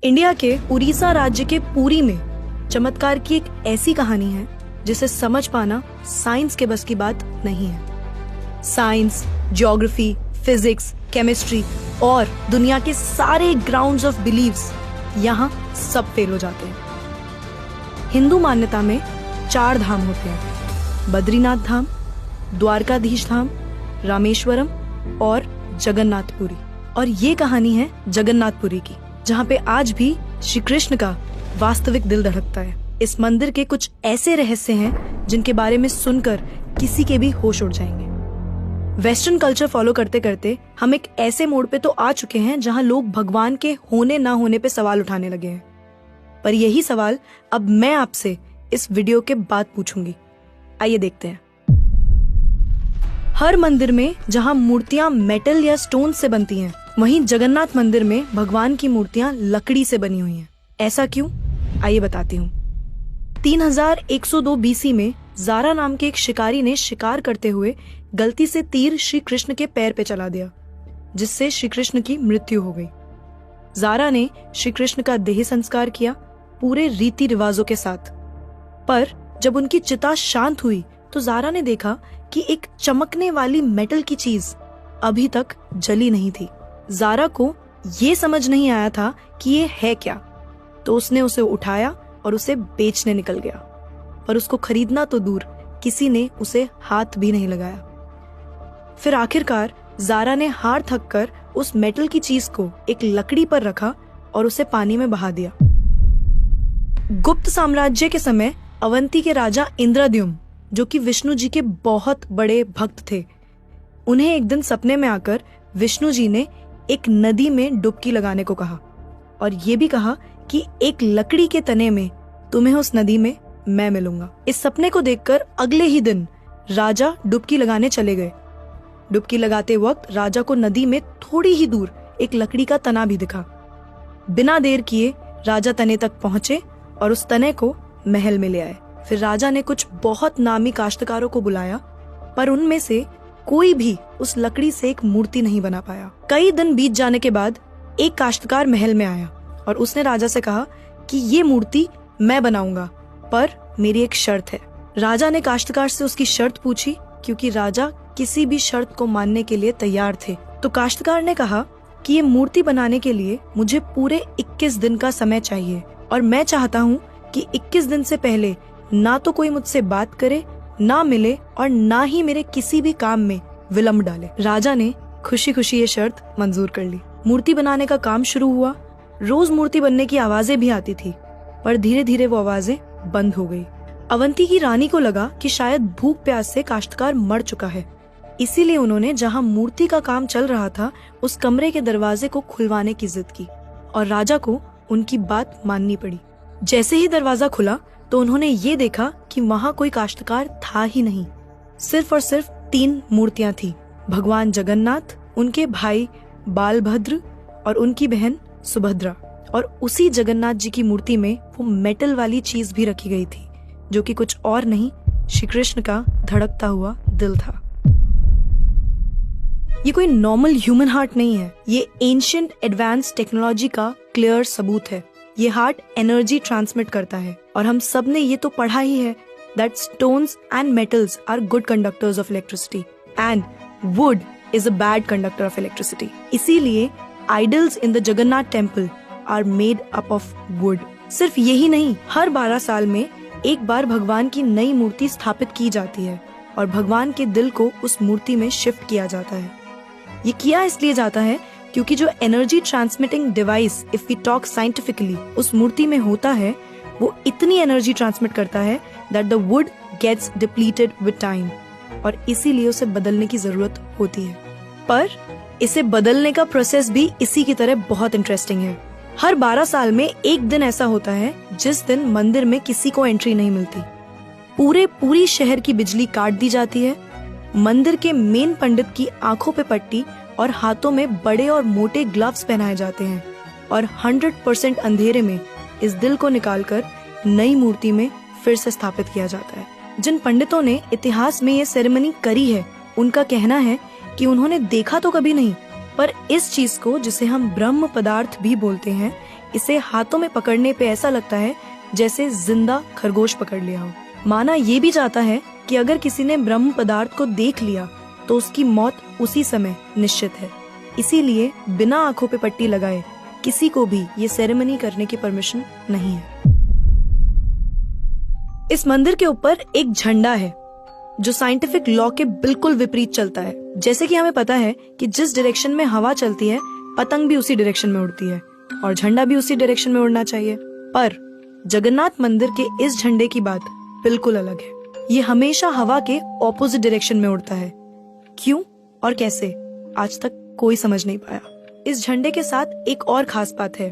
India के उड़ीसा राज्य के पुरी में चमत्कार की एक ऐसी कहानी है जिसे समझ पाना साइंस के बस की बात नहीं है। साइंस, ज्योग्राफी, फिजिक्स, केमिस्ट्री और दुनिया के सारे ग्राउंड्स ऑफ बिलीव्स यहाँ सब फेल हो जाते हैं। हिंदू मान्यता में 4 धाम होते हैं: बद्रीनाथ धाम, द्वारकाधीश धाम, रामेश्वरम और जगन्नाथपुरी। और ये कहानी है जगन्नाथपुरी की, जहाँ पे आज भी श्री कृष्ण का वास्तविक दिल धड़कता है। इस मंदिर के कुछ ऐसे रहस्य हैं जिनके बारे में सुनकर किसी के भी होश उड़ जाएंगे। वेस्टर्न कल्चर फॉलो करते करते हम एक ऐसे मोड़ पे तो आ चुके हैं जहाँ लोग भगवान के होने ना होने पे सवाल उठाने लगे हैं। पर यही सवाल अब मैं आपसे इस वीडियो के बाद पूछूंगी। आइए देखते हैं। हर मंदिर में जहाँ मूर्तियां मेटल या स्टोन से बनती हैं, वहीं जगन्नाथ मंदिर में भगवान की मूर्तियां लकड़ी से बनी हुई हैं। ऐसा क्यों? आइए बताती हूँ। 3102 बीसी में जारा नाम के एक शिकारी ने शिकार करते हुए गलती से तीर श्री कृष्ण के पैर पे चला दिया, जिससे श्री कृष्ण की मृत्यु हो गई। जारा ने श्री कृष्ण का देह संस्कार किया पूरे रीति रिवाजों के साथ। पर जब उनकी चिता शांत हुई तो जारा ने देखा कि एक चमकने वाली मेटल की चीज अभी तक जली नहीं थी। जारा को ये समझ नहीं आया था कि ये है क्या, तो उसने उसे उठाया और उसे बेचने निकल गया। पर उसको खरीदना तो दूर, किसी ने उसे हाथ भी नहीं लगाया। फिर आखिरकार जारा ने हार थक कर उस मेटल की चीज को एक लकड़ी पर रखा और उसे पानी में बहा दिया। गुप्त साम्राज्य के समय अवंती के राजा इंद्रद्युम्न, जो कि विष्णु जी के बहुत बड़े भक्त थे, उन्हें एक दिन सपने में आकर विष्णु जी ने एक नदी में डुबकी लगाने को कहा और ये भी कहा कि एक लकड़ी के तने में तुम्हें उस नदी में मैं मिलूंगा। इस सपने को देखकर अगले ही दिन राजा डुबकी लगाने चले गए। डुबकी लगाते वक्त राजा को नदी में थोड़ी ही दूर एक लकड़ी का तना भी दिखा। बिना देर किए राजा तने तक पहुंचे और उस तने को महल में ले आए। फिर राजा ने कुछ बहुत नामी काश्तकारों को बुलाया, पर उनमें से कोई भी उस लकड़ी से एक मूर्ति नहीं बना पाया। कई दिन बीत जाने के बाद एक काश्तकार महल में आया और उसने राजा से कहा कि ये मूर्ति मैं बनाऊंगा, पर मेरी एक शर्त है। राजा ने काश्तकार से उसकी शर्त पूछी, क्योंकि राजा किसी भी शर्त को मानने के लिए तैयार थे। तो काश्तकार ने कहा कि ये मूर्ति बनाने के लिए मुझे पूरे 21 दिन का समय चाहिए और मैं चाहता हूँ कि 21 दिन से पहले ना तो कोई मुझसे बात करे, ना मिले और ना ही मेरे किसी भी काम में विलंब डाले। राजा ने खुशी खुशी ये शर्त मंजूर कर ली। मूर्ति बनाने का काम शुरू हुआ। रोज मूर्ति बनने की आवाजें भी आती थी, पर धीरे धीरे वो आवाजें बंद हो गई। अवंती की रानी को लगा कि शायद भूख प्यास से काश्तकार मर चुका है, इसीलिए उन्होंने जहाँ मूर्ति का काम चल रहा था उस कमरे के दरवाजे को खुलवाने की जिद की और राजा को उनकी बात माननी पड़ी। जैसे ही दरवाजा खुला तो उन्होंने ये देखा कि वहाँ कोई काश्तकार था ही नहीं। सिर्फ और सिर्फ 3 मूर्तियां थी: भगवान जगन्नाथ, उनके भाई बालभद्र और उनकी बहन सुभद्रा। और उसी जगन्नाथ जी की मूर्ति में वो मेटल वाली चीज भी रखी गई थी, जो कि कुछ और नहीं, श्री कृष्ण का धड़कता हुआ दिल था। ये कोई नॉर्मल ह्यूमन हार्ट नहीं है, ये एंशिएंट एडवांस टेक्नोलॉजी का क्लियर सबूत है। ये हार्ट एनर्जी ट्रांसमिट करता है और हम सब ने ये तो पढ़ा ही है that stones and metals are good conductors of electricity and wood is a bad conductor of electricity. इसीलिए idols in the Jagannath temple are made up of wood. सिर्फ यही नहीं, हर 12 साल में एक बार भगवान की नई मूर्ति स्थापित की जाती है और भगवान के दिल को उस मूर्ति में शिफ्ट किया जाता है। ये किया इसलिए जाता है क्योंकि जो energy transmitting device, if we talk scientifically, उस मूर्ति में होता है, वो इतनी एनर्जी ट्रांसमिट करता है that the wood gets depleted with time और इसीलिए उसे बदलने की जरूरत होती है। पर इसे बदलने का प्रोसेस भी इसी की तरह बहुत इंटरेस्टिंग है। हर 12 साल में एक दिन ऐसा होता है जिस दिन मंदिर में किसी को एंट्री नहीं मिलती। पूरी शहर की बिजली काट दी जाती है। मंदिर के मेन पंडित की आंखों पे पट्टी और हाथों में बड़े और मोटे ग्लव्स पहनाए जाते हैं और 100% अंधेरे में इस दिल को निकालकर नई मूर्ति में फिर से स्थापित किया जाता है। जिन पंडितों ने इतिहास में ये सेरेमनी करी है, उनका कहना है कि उन्होंने देखा तो कभी नहीं, पर इस चीज को, जिसे हम ब्रह्म पदार्थ भी बोलते हैं, इसे हाथों में पकड़ने पे ऐसा लगता है जैसे जिंदा खरगोश पकड़ लिया हो। माना ये भी जाता है कि अगर किसी ने ब्रह्म पदार्थ को देख लिया तो उसकी मौत उसी समय निश्चित है। इसीलिए बिना आंखों पे पट्टी लगाए किसी को भी ये सेरेमनी करने की परमिशन नहीं है। इस मंदिर के ऊपर एक झंडा है जो साइंटिफिक लॉ के बिल्कुल विपरीत चलता है। जैसे कि हमें पता है कि जिस डायरेक्शन में हवा चलती है पतंग भी उसी डायरेक्शन में उड़ती है और झंडा भी उसी डायरेक्शन में उड़ना चाहिए। पर जगन्नाथ मंदिर के इस झंडे की बात बिल्कुल अलग है। ये हमेशा हवा के ऑपोजिट डायरेक्शन में उड़ता है। क्यों और कैसे आज तक कोई समझ नहीं पाया। इस झंडे के साथ एक और खास बात है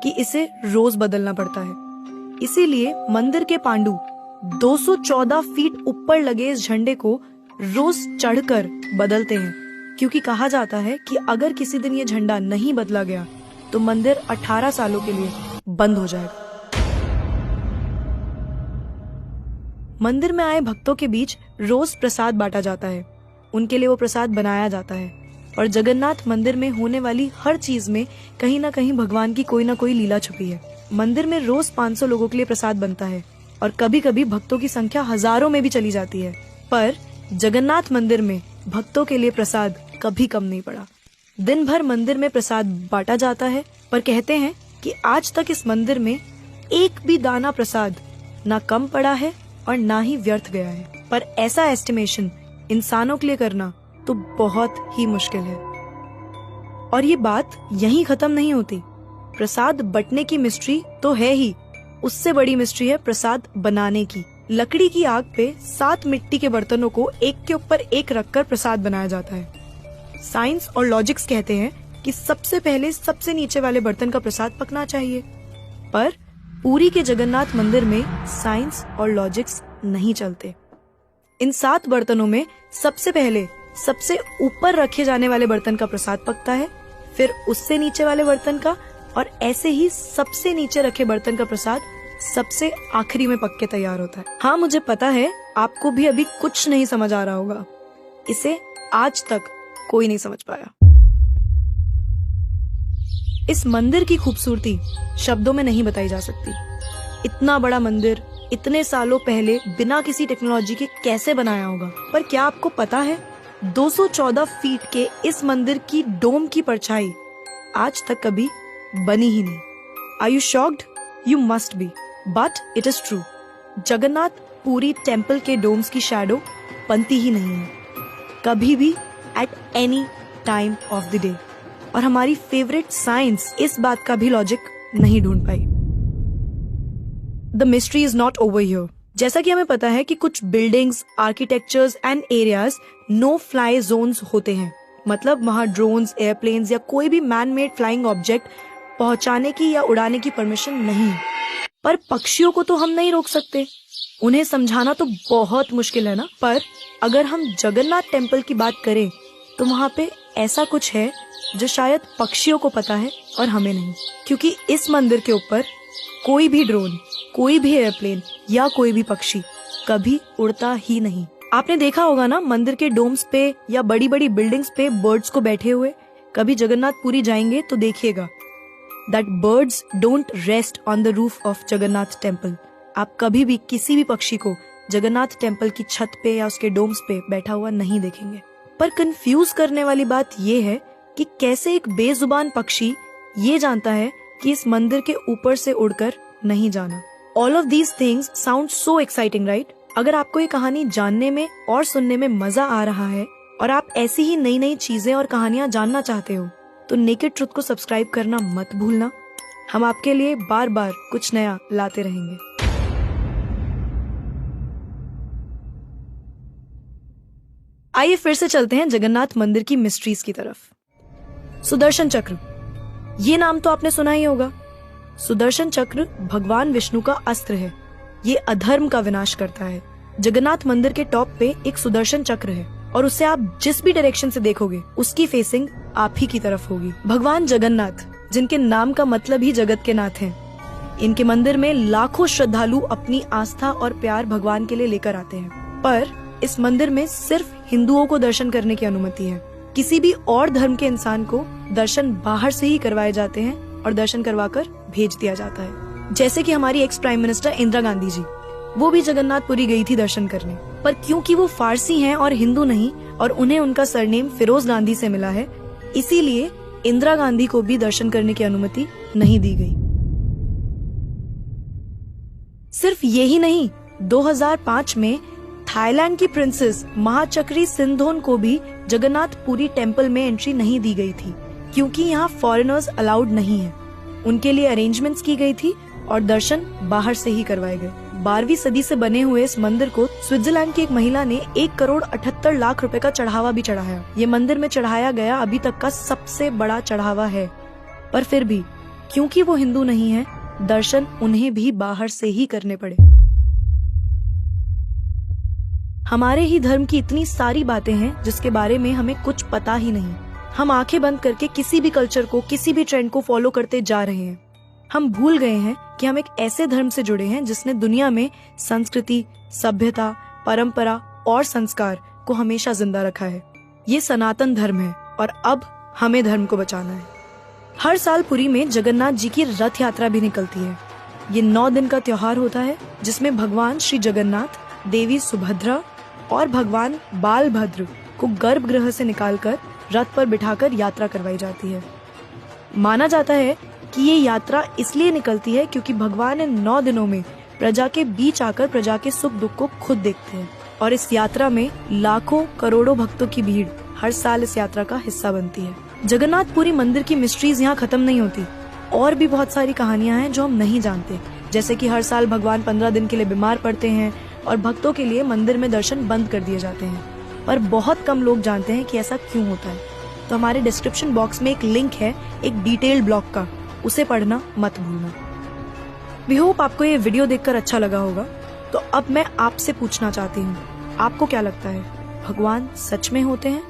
कि इसे रोज बदलना पड़ता है। इसीलिए मंदिर के पांडु 214 फीट ऊपर लगे इस झंडे को रोज चढ़कर बदलते हैं, क्योंकि कहा जाता है कि अगर किसी दिन ये झंडा नहीं बदला गया तो मंदिर 18 सालों के लिए बंद हो जाएगा। मंदिर में आए भक्तों के बीच रोज प्रसाद बांटा जाता है। उनके लिए वो प्रसाद बनाया जाता है और जगन्नाथ मंदिर में होने वाली हर चीज में कहीं ना कहीं भगवान की कोई ना कोई लीला छुपी है। मंदिर में रोज 500 लोगों के लिए प्रसाद बनता है और कभी कभी भक्तों की संख्या हजारों में भी चली जाती है। पर जगन्नाथ मंदिर में भक्तों के लिए प्रसाद कभी कम नहीं पड़ा। दिन भर मंदिर में प्रसाद बांटा जाता है, पर कहते हैं कि आज तक इस मंदिर में एक भी दाना प्रसाद ना कम पड़ा है और ना ही व्यर्थ गया है। पर ऐसा एस्टिमेशन इंसानों के लिए करना तो बहुत ही मुश्किल है। और ये बात यहीं खत्म नहीं होती। प्रसाद बंटने की मिस्ट्री तो है ही, उससे बड़ी मिस्ट्री है प्रसाद बनाने की। लकड़ी की आग पे 7 मिट्टी के बर्तनों को एक के ऊपर एक रखकर प्रसाद बनाया जाता है। साइंस और लॉजिक्स कहते हैं कि सबसे पहले सबसे नीचे वाले बर्तन का प्रसाद पकना चाहिए, पर पुरी के जगन्नाथ मंदिर में साइंस और लॉजिक्स नहीं चलते। इन 7 बर्तनों में सबसे पहले सबसे ऊपर रखे जाने वाले बर्तन का प्रसाद पकता है, फिर उससे नीचे वाले बर्तन का, और ऐसे ही सबसे नीचे रखे बर्तन का प्रसाद सबसे आखिरी में पक के तैयार होता है। हाँ, मुझे पता है आपको भी अभी कुछ नहीं समझ आ रहा होगा। इसे आज तक कोई नहीं समझ पाया। इस मंदिर की खूबसूरती शब्दों में नहीं बताई जा सकती। इतना बड़ा मंदिर इतने सालों पहले बिना किसी टेक्नोलॉजी के कैसे बनाया होगा। पर क्या आपको पता है 214 फीट के इस मंदिर की डोम की परछाई आज तक कभी बनी ही नहीं। Are you shocked? You must be, but it is true. Jagannath Puri temple के डोम्स की शैडो बनती ही नहीं है कभी भी, at any time of the day. और हमारी फेवरेट साइंस इस बात का भी लॉजिक नहीं ढूंढ पाई। The mystery is not over here. जैसा कि हमें पता है कि कुछ buildings, architectures and areas no fly zones होते हैं, मतलब वहाँ ड्रोन्स, एयरप्लेन्स या कोई भी मैन मेड फ्लाइंग ऑब्जेक्ट पहुंचाने की या उड़ाने की परमिशन नहीं है। पर पक्षियों को तो हम नहीं रोक सकते, उन्हें समझाना तो बहुत मुश्किल है ना। पर अगर हम जगन्नाथ टेम्पल की बात करें तो वहाँ पे ऐसा कुछ है जो शायद पक्षियों को पता है और हमें नहीं, क्योंकि इस मंदिर के ऊपर कोई भी ड्रोन, कोई भी एयरप्लेन या कोई भी पक्षी कभी उड़ता ही नहीं। आपने देखा होगा ना मंदिर के डोम्स पे या बड़ी बड़ी बिल्डिंग्स पे बर्ड्स को बैठे हुए। कभी जगन्नाथपुरी जाएंगे तो देखिएगा that birds don't rest on the roof of Jagannath temple. आप कभी भी किसी भी पक्षी को जगन्नाथ टेम्पल की छत पे या उसके डोम्स पे बैठा हुआ नहीं देखेंगे। पर कंफ्यूज करने वाली बात ये है कि कैसे एक बेजुबान पक्षी ये जानता है कि इस मंदिर के ऊपर से उड़कर नहीं जाना। All of these things sound so exciting, right? अगर आपको ये कहानी जानने में और सुनने में मजा आ रहा है और आप ऐसी ही नई नई चीजें और कहानियां जानना चाहते हो तो नेकेड ट्रुथ को सब्सक्राइब करना मत भूलना। हम आपके लिए बार बार कुछ नया लाते रहेंगे। आइए फिर से चलते हैं जगन्नाथ मंदिर की मिस्ट्रीज की तरफ। सुदर्शन चक्र, ये नाम तो आपने सुना ही होगा। सुदर्शन चक्र भगवान विष्णु का अस्त्र है। ये अधर्म का विनाश करता है। जगन्नाथ मंदिर के टॉप पे एक सुदर्शन चक्र है और उसे आप जिस भी डायरेक्शन से देखोगे उसकी फेसिंग आप ही की तरफ होगी। भगवान जगन्नाथ, जिनके नाम का मतलब ही जगत के नाथ हैं, इनके मंदिर में लाखों श्रद्धालु अपनी आस्था और प्यार भगवान के लिए लेकर आते हैं। पर इस मंदिर में सिर्फ हिंदुओं को दर्शन करने की अनुमति है। किसी भी और धर्म के इंसान को दर्शन बाहर से ही करवाए जाते हैं और दर्शन करवाकर भेज दिया जाता है। जैसे कि हमारी ex prime minister Indira Gandhi ji, वो भी जगन्नाथपुरी गई थी दर्शन करने, पर क्योंकि वो फारसी हैं और हिंदू नहीं और उन्हें उनका सरनेम फिरोज गांधी से मिला है, इसीलिए इंदिरा गांधी को भी दर्शन करने की अनुमति नहीं दी गई। सिर्फ यही नहीं, 2005 में थाईलैंड की प्रिंसेस महाचक्री सिंधोन को भी जगन्नाथपुरी टेम्पल में एंट्री नहीं दी गई थी, क्योंकि यहाँ फॉरेनर्स अलाउड नहीं है। उनके लिए अरेंजमेंट्स की गई थी और दर्शन बाहर से ही करवाए गए। 12वीं सदी से बने हुए इस मंदिर को स्विट्जरलैंड की एक महिला ने 1,78,00,000 रुपए का चढ़ावा भी चढ़ाया। ये मंदिर में चढ़ाया गया अभी तक का सबसे बड़ा चढ़ावा है। पर फिर भी क्योंकि वो हिंदू नहीं है, दर्शन उन्हें भी बाहर से ही करने पड़े। हमारे ही धर्म की इतनी सारी बातें हैं जिसके बारे में हमें कुछ पता ही नहीं। हम आंखें बंद करके किसी भी कल्चर को, किसी भी ट्रेंड को फॉलो करते जा रहे हैं। हम भूल गए हैं कि हम एक ऐसे धर्म से जुड़े हैं जिसने दुनिया में संस्कृति, सभ्यता, परंपरा और संस्कार को हमेशा जिंदा रखा है। ये सनातन धर्म है और अब हमें धर्म को बचाना है। हर साल पुरी में जगन्नाथ जी की रथ यात्रा भी निकलती है। ये 9 दिन का त्योहार होता है जिसमें भगवान श्री जगन्नाथ, देवी सुभद्रा और भगवान बालभद्र को गर्भगृह से निकालकर रथ पर बिठाकर यात्रा करवाई जाती है। माना जाता है कि ये यात्रा इसलिए निकलती है क्योंकि भगवान इन 9 दिनों में प्रजा के बीच आकर प्रजा के सुख दुख को खुद देखते हैं और इस यात्रा में लाखों करोड़ों भक्तों की भीड़ हर साल इस यात्रा का हिस्सा बनती है। जगन्नाथपुरी मंदिर की मिस्ट्रीज यहाँ खत्म नहीं होती। और भी बहुत सारी कहानियां हैं जो हम नहीं जानते, जैसे कि हर साल भगवान 15 दिन के लिए बीमार पड़ते हैं और भक्तों के लिए मंदिर में दर्शन बंद कर दिए जाते हैं। पर बहुत कम लोग जानते हैं कि ऐसा क्यों होता है। तो हमारे डिस्क्रिप्शन बॉक्स में एक लिंक है एक डिटेल्ड ब्लॉग का, उसे पढ़ना मत भूलना। वी होप आपको ये वीडियो देखकर अच्छा लगा होगा। तो अब मैं आपसे पूछना चाहती हूँ, आपको क्या लगता है, भगवान सच में होते हैं